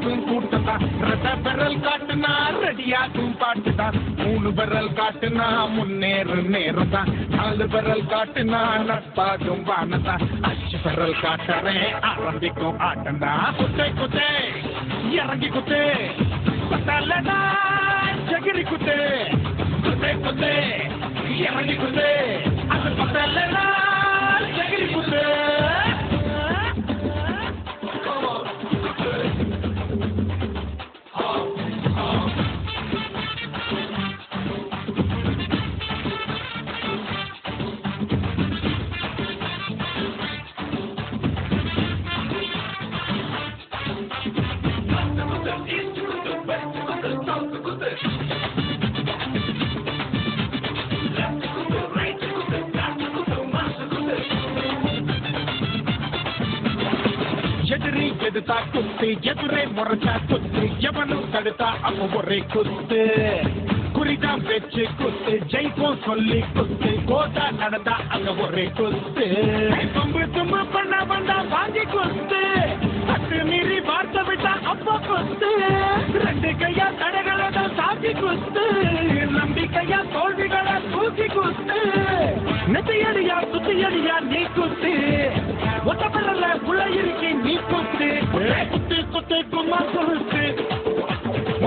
ஒன்னாகும் கூட்டத்தான் ரெட்ட பெறல் காட்டுனா ரெடியாகும் பாட்டுதான் 3 பெறல் காட்டுனா முன்னேறு நேரம்தான் 4 பெறல் காட்டுனா நட்பாகும் வானதான் 5 பெறல் காட்டுறேன் ஆரம்பிக்கும் ஆட்டம்தான் குத்தே குத்தே இறங்கி குத்தே பட்டாலடா ஜகிரி குத்தே குத்தே குத்தே இறங்கி குத்தே அது பட்டாலடா ஜகிரி குத்தே எதிரி எதுத்தா குத்து எதிரே முறைச்சா குத்து எவனும் தடுத்தா அப்ப ஒரே குத்து குறிதான் வச்சு குத்து ஜெயிப்போம் சொல்லி குத்து கோட்டா நடந்தா அங்க ஒரே குத்து தும்பு தும்பு பண்ண வந்தா வாங்கி குத்து அத்து மீறி வார்த்தை விட்டா அப்ப குத்து 2 கையா தடைகளை தான் சாத்தி குத்து நம்பிக்கையா தோல்விகளை தூக்கி குத்து நெத்தியடியா சுத்தியடியா நீ குத்து ஒட்ட பெறல புள்ள இருக்கி நீ குத்து குத்து குத்து கும்மா குத்து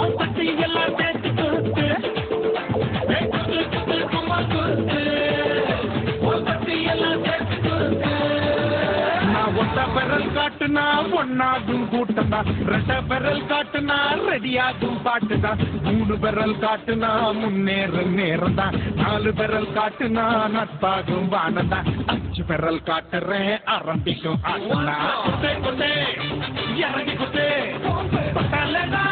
உன் சக்தி எல்லாம் சேர்த்து குத்து குத்து குத்து கும்மா குத்து உன் சக்தி எல்லாம் சேர்த்து குத்து நான் ஒட்ட பெறல் காட்டுனா ஒன்னாகும் கூட்டம்தான் ரெட்ட பெறல் காட்டுனா ரெடியாகும் பாட்டுதான் 3 பெறல் காட்டுனா முன்னேறு நேரம்தான் 4 பெறல் காட்டுனா நட்பாகும் வானதான் 5 பெறல் காட்டுறேன் ஆரம்பிக்கும் ஆட்டம்தான் குத்தே குத்தே இறங்கி குத்தே பட்டாலடா